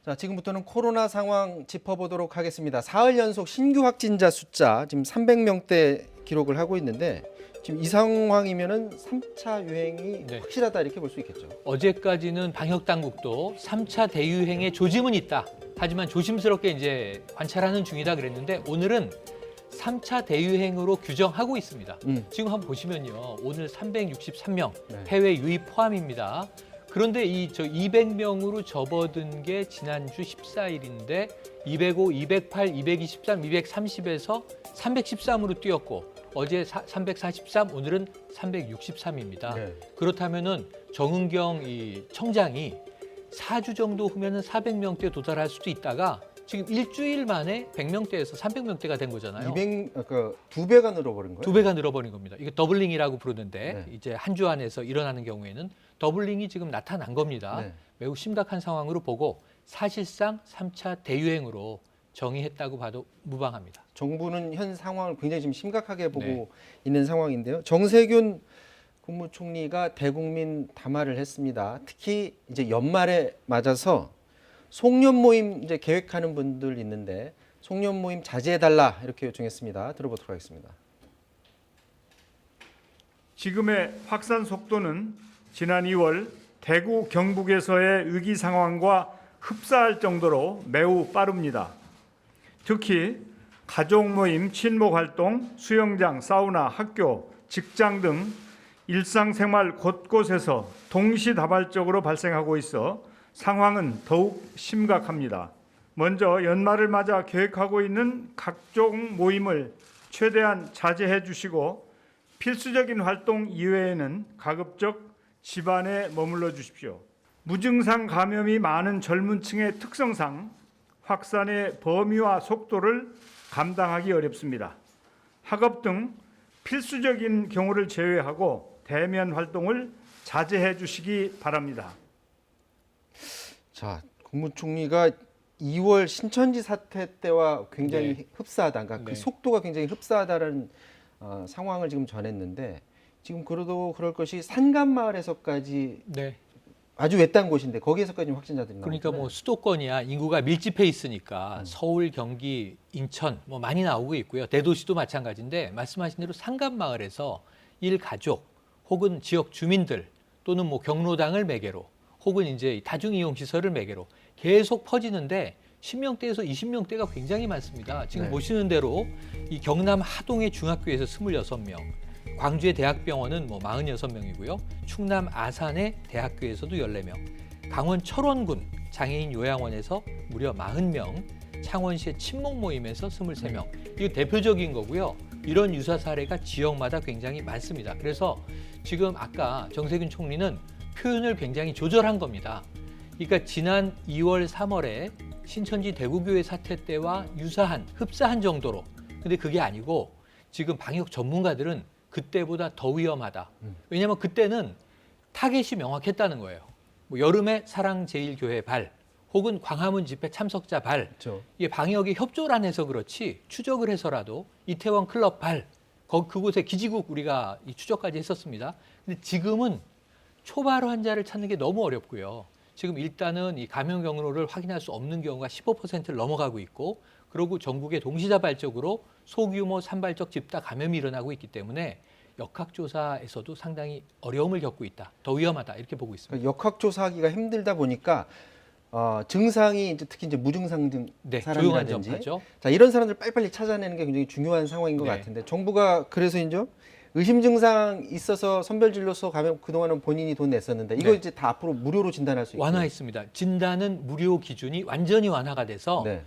자, 지금부터는 코로나 상황 짚어보도록 하겠습니다. 사흘 연속 신규 확진자 숫자 지금 300명대 기록을 하고 있는데 지금 이 상황이면은 3차 유행이 네. 확실하다 이렇게 볼 수 있겠죠. 어제까지는 방역 당국도 3차 대유행의 조짐은 있다. 하지만 조심스럽게 이제 관찰하는 중이다 그랬는데 오늘은 3차 대유행으로 규정하고 있습니다. 지금 한번 보시면요. 오늘 363명 네. 해외 유입 포함입니다. 그런데 이 200명으로 접어든 게 지난주 14일인데 205, 208, 223, 230에서 313으로 뛰었고 어제 343, 오늘은 363입니다. 네. 그렇다면은 정은경 이 청장이 4주 정도 후면은 400명대 도달할 수도 있다가 지금 일주일 만에 100명대에서 300명대가 된 거잖아요. 2배가 늘어버린 거예요? 2배가 늘어버린 겁니다. 이게 더블링이라고 부르는데 네. 이제 한 주 안에서 일어나는 경우에는 더블링이 지금 나타난 겁니다. 네. 매우 심각한 상황으로 보고 사실상 3차 대유행으로 정의했다고 봐도 무방합니다. 정부는 현 상황을 굉장히 지금 심각하게 보고 네. 있는 상황인데요. 정세균 국무총리가 대국민 담화를 했습니다. 특히 이제 연말에 맞아서 송년 모임 이제 계획하는 분들 있는데 송년 모임 자제해달라 이렇게 요청했습니다. 들어보도록 하겠습니다. 지금의 확산 속도는 지난 2월 대구 경북에서의 위기 상황과 흡사할 정도로 매우 빠릅니다. 특히 가족 모임, 친목 활동, 수영장, 사우나, 학교, 직장 등 일상생활 곳곳에서 동시다발적으로 발생하고 있어 상황은 더욱 심각합니다. 먼저 연말을 맞아 계획하고 있는 각종 모임을 최대한 자제해 주시고 필수적인 활동 이외에는 가급적 집안에 머물러 주십시오. 무증상 감염이 많은 젊은 층의 특성상 확산의 범위와 속도를 감당하기 어렵습니다. 학업 등 필수적인 경우를 제외하고 대면 활동을 자제해 주시기 바랍니다. 자, 국무총리가 2월 신천지 사태 때와 굉장히 네. 흡사하다. 그러니까 그 네. 속도가 굉장히 흡사하다는 상황을 지금 전했는데 지금 그래도 그럴 것이 산간마을에서까지 네. 아주 외딴 곳인데 거기에서까지 확진자들이 나오고 그러니까 뭐 수도권이야 인구가 밀집해 있으니까 서울, 경기, 인천 뭐 많이 나오고 있고요. 대도시도 마찬가지인데 말씀하신 대로 상간마을에서 일가족 혹은 지역 주민들 또는 뭐 경로당을 매개로 혹은 이제 다중이용 시설을 매개로 계속 퍼지는데 10명대에서 20명대가 굉장히 많습니다. 지금 네. 보시는 대로 이 경남 하동의 중학교에서 26명, 광주의 대학병원은 뭐 46명이고요. 충남 아산의 대학교에서도 14명, 강원 철원군 장애인 요양원에서 무려 40명, 창원시의 친목 모임에서 23명. 이거 대표적인 거고요. 이런 유사 사례가 지역마다 굉장히 많습니다. 그래서 지금 아까 정세균 총리는 표현을 굉장히 조절한 겁니다. 그러니까 지난 2월, 3월에 신천지 대구교회 사태 때와 유사한, 흡사한 정도로. 근데 그게 아니고 지금 방역 전문가들은 그때보다 더 위험하다. 왜냐하면 그때는 타겟이 명확했다는 거예요. 뭐 여름에 사랑제일교회 발, 혹은 광화문 집회 참석자 발. 그렇죠. 이게 방역에 협조를 안 해서 그렇지 추적을 해서라도 이태원 클럽 발, 그곳에 기지국 우리가 이 추적까지 했었습니다. 근데 지금은 초발 환자를 찾는 게 너무 어렵고요. 지금 일단은 이 감염 경로를 확인할 수 없는 경우가 15%를 넘어가고 있고, 그리고 전국에 동시다발적으로 소규모 산발적 집단 감염이 일어나고 있기 때문에 역학조사에서도 상당히 어려움을 겪고 있다. 더 위험하다. 이렇게 보고 있습니다. 그러니까 역학조사하기가 힘들다 보니까 증상이 이제 특히 이제 무증상 네, 조용한 사람이라든지 전파죠. 자, 이런 사람들 빨리빨리 찾아내는 게 굉장히 중요한 상황인 것 네. 같은데 정부가 그래서 이제 의심 증상 있어서 선별진료소 가면 그동안은 본인이 돈 냈었는데 이거 네. 이제 다 앞으로 무료로 진단할 수 있고 완화했습니다. 진단은 무료 기준이 완전히 완화가 돼서 네.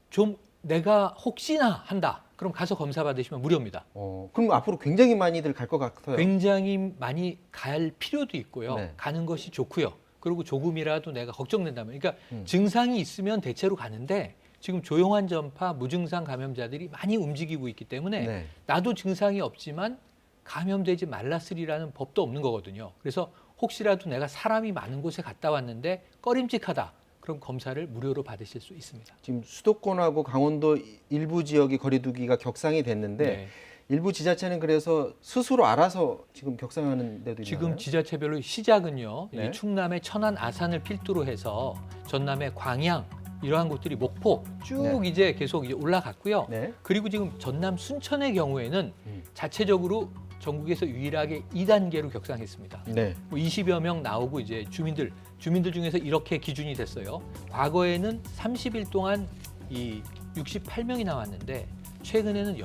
좀 내가 혹시나 한다. 그럼 가서 검사 받으시면 무료입니다. 그럼 앞으로 굉장히 많이들 갈 것 같아요. 굉장히 많이 갈 필요도 있고요. 네. 가는 것이 좋고요. 그리고 조금이라도 내가 걱정된다면. 그러니까 증상이 있으면 대체로 가는데 지금 조용한 전파 무증상 감염자들이 많이 움직이고 있기 때문에 네. 나도 증상이 없지만 감염되지 말랐으리라는 법도 없는 거거든요. 그래서 혹시라도 내가 사람이 많은 곳에 갔다 왔는데 꺼림칙하다. 그럼 검사를 무료로 받으실 수 있습니다. 지금 수도권하고 강원도 일부 지역이 거리두기가 격상이 됐는데 네. 일부 지자체는 그래서 스스로 알아서 지금 격상하는 데도 있나요? 지금 지자체별로 시작은요. 네. 이 충남의 천안 아산을 필두로 해서 전남의 광양 이러한 곳들이 목포 쭉 네. 이제 계속 이제 올라갔고요. 네. 그리고 지금 전남 순천의 경우에는 음. 자체적으로 전국에서 유일하게 2단계로 격상했습니다. 네. 뭐 20여 명 나오고 이제 주민들 중에서 이렇게 기준이 됐어요. 과거에는 30일 동안 이 68명이 나왔는데 최근에는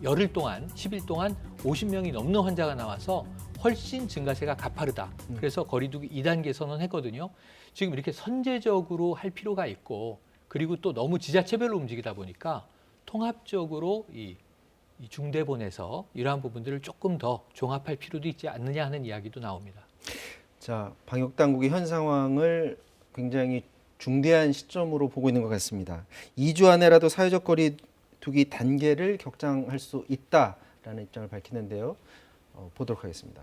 열흘 동안 10일 동안 50명이 넘는 환자가 나와서 훨씬 증가세가 가파르다. 그래서 거리두기 2단계 선언했거든요. 지금 이렇게 선제적으로 할 필요가 있고 그리고 또 너무 지자체별로 움직이다 보니까 통합적으로 이 중대본에서 이러한 부분들을 조금 더 종합할 필요도 있지 않느냐 하는 이야기도 나옵니다. 자, 방역 당국이 현 상황을 굉장히 중대한 시점으로 보고 있는 것 같습니다. 2주 안에라도 사회적 거리두기 단계를 격장할 수 있다라는 입장을 밝히는데요. 보도록 하겠습니다.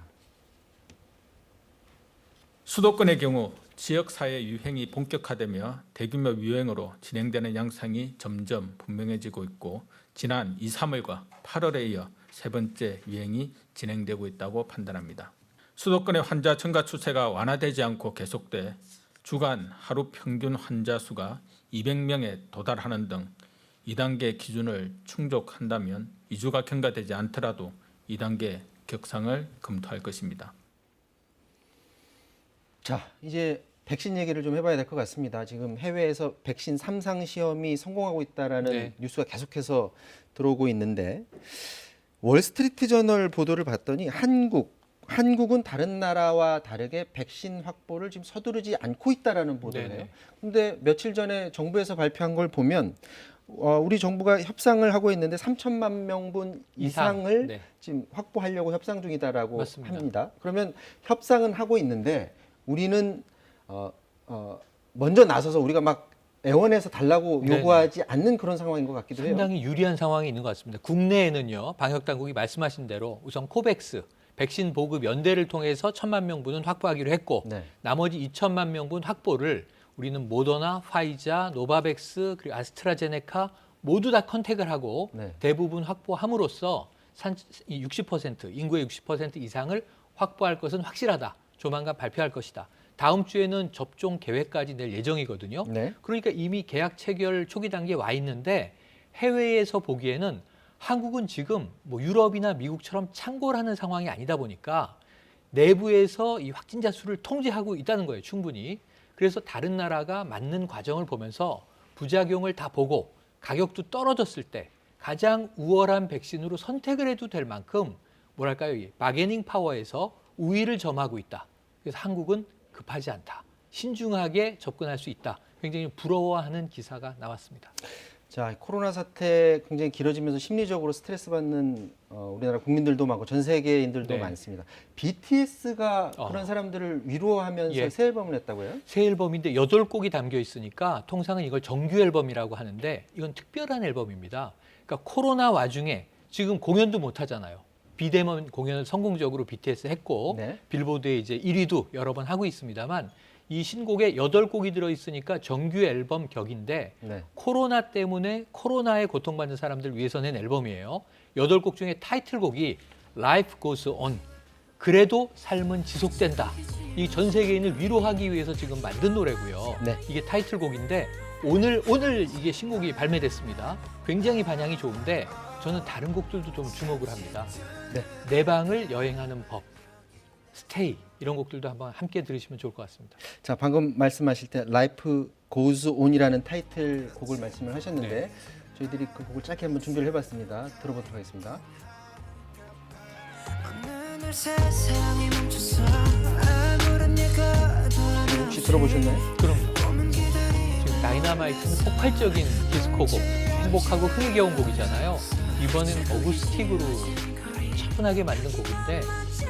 수도권의 경우 지역사회 유행이 본격화되며 대규모 유행으로 진행되는 양상이 점점 분명해지고 있고 지난 2, 3월과 8월에 이어 세 번째 유행이 진행되고 있다고 판단합니다. 수도권의 환자 증가 추세가 완화되지 않고 계속돼 주간 하루 평균 환자 수가 200명에 도달하는 등 2단계 기준을 충족한다면 2주가 경과되지 않더라도 2단계 격상을 검토할 것입니다. 자, 이제 백신 얘기를 좀 해봐야 될 것 같습니다. 지금 해외에서 백신 3상 시험이 성공하고 있다라는 네. 뉴스가 계속해서 들어오고 있는데 월스트리트 저널 보도를 봤더니 한국은 다른 나라와 다르게 백신 확보를 지금 서두르지 않고 있다라는 보도를 네네. 해요. 근데 며칠 전에 정부에서 발표한 걸 보면 우리 정부가 협상을 하고 있는데 3천만 명분 이상을 네. 지금 확보하려고 협상 중이다라고 맞습니다. 합니다. 그러면 협상은 하고 있는데 우리는 먼저 나서서 우리가 막 애원해서 달라고 네네. 요구하지 않는 그런 상황인 것 같기도 해요. 상당히 유리한 상황이 있는 것 같습니다. 국내에는요. 방역 당국이 말씀하신 대로 우선 코백스 백신 보급 연대를 통해서 1,000만 명분은 확보하기로 했고 네. 나머지 2천만 명분 확보를 우리는 모더나, 파이자, 노바백스 그리고 아스트라제네카 모두 다 컨택을 하고 네. 대부분 확보함으로써 60% 인구의 60% 이상을 확보할 것은 확실하다. 조만간 발표할 것이다. 다음 주에는 접종 계획까지 낼 예정이거든요. 네. 그러니까 이미 계약 체결 초기 단계에 와 있는데 해외에서 보기에는 한국은 지금 뭐 유럽이나 미국처럼 창궐 하는 상황이 아니다 보니까 내부에서 이 확진자 수를 통제하고 있다는 거예요. 충분히. 그래서 다른 나라가 맞는 과정을 보면서 부작용을 다 보고 가격도 떨어졌을 때 가장 우월한 백신으로 선택을 해도 될 만큼 뭐랄까요? 이 바게닝 파워에서 우위를 점하고 있다. 그래서 한국은 급하지 않다. 신중하게 접근할 수 있다. 굉장히 부러워하는 기사가 나왔습니다. 자, 코로나 사태 굉장히 길어지면서 심리적으로 스트레스 받는 우리나라 국민들도 많고 전 세계인들도 네. 많습니다. BTS가 그런 사람들을 위로하면서 예. 새 앨범을 냈다고요? 새 앨범인데 8곡이 담겨 있으니까 통상은 이걸 정규 앨범이라고 하는데 이건 특별한 앨범입니다. 그러니까 코로나 와중에 지금 공연도 못 하잖아요. 비대면 공연을 성공적으로 BTS 했고 네. 빌보드에 이제 1위도 여러 번 하고 있습니다만 이 신곡에 8곡이 들어 있으니까 정규 앨범 격인데 네. 코로나 때문에 코로나에 고통받는 사람들 위해서 낸 앨범이에요. 8곡 중에 타이틀곡이 Life Goes On. 그래도 삶은 지속된다. 이 전 세계인을 위로하기 위해서 지금 만든 노래고요. 네. 이게 타이틀곡인데 오늘 이게 신곡이 발매됐습니다. 굉장히 반향이 좋은데 저는 다른 곡들도 좀 주목을 합니다. 네. 내 방을 여행하는 법, 스테이 이런 곡들도 한번 함께 들으시면 좋을 것 같습니다. 자, 방금 말씀하실 때 Life Goes On이라는 타이틀 곡을 말씀을 하셨는데 네. 저희들이 그 곡을 짧게 한번 준비를 해봤습니다. 들어보도록 하겠습니다. 혹시 들어보셨나요? 그럼요. 지금 다이너마이트는 폭발적인 디스코곡, 행복하고 흥미겨운 곡이잖아요. 이번엔 어쿠스틱으로 차분하게 만든 곡인데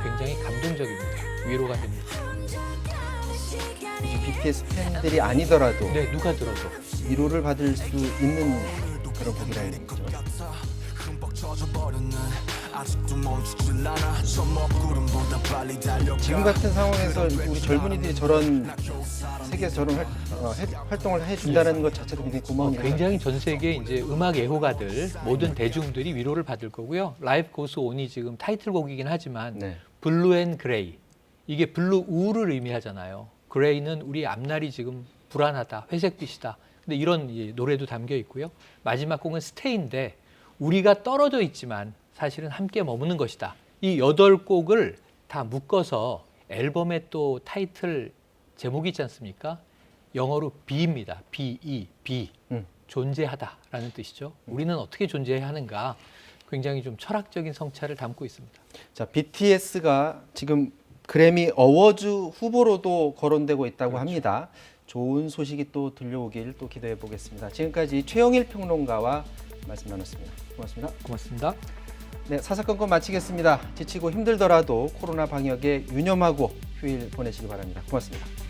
굉장히 감동적입니다. 위로가 됩니다. 굳이 BTS 팬들이 아니더라도 네, 누가 들어도. 위로를 받을 수 있는 그런 곡이라는 거죠. 지금 같은 상황에서 우리 젊은이들이 저런 세계에서 저런 활동을 해준다는 것 자체도 굉장히 고마운 일이에요. 굉장히 전 세계 이제 음악 애호가들 모든 대중들이 위로를 받을 거고요. 라이프 고스 온이 지금 타이틀곡이긴 하지만 네. 블루 앤 그레이 이게 블루 우를 의미하잖아요. 그레이는 우리 앞날이 지금 불안하다, 회색빛이다. 근데 이런 노래도 담겨 있고요. 마지막 곡은 스테이인데 우리가 떨어져 있지만 사실은 함께 머무는 것이다. 이 8곡을 다 묶어서 앨범의 또 타이틀 제목이 있지 않습니까? 영어로 Be입니다. B-E, be. 존재하다라는 뜻이죠. 우리는 어떻게 존재해야 하는가? 굉장히 좀 철학적인 성찰을 담고 있습니다. 자, BTS가 지금 그래미 어워즈 후보로도 거론되고 있다고 합니다. 좋은 소식이 또 들려오길 또 기대해 보겠습니다. 지금까지 최영일 평론가와 말씀 나눴습니다. 고맙습니다. 고맙습니다. 네, 사사건건 마치겠습니다. 지치고 힘들더라도 코로나 방역에 유념하고 휴일 보내시기 바랍니다. 고맙습니다.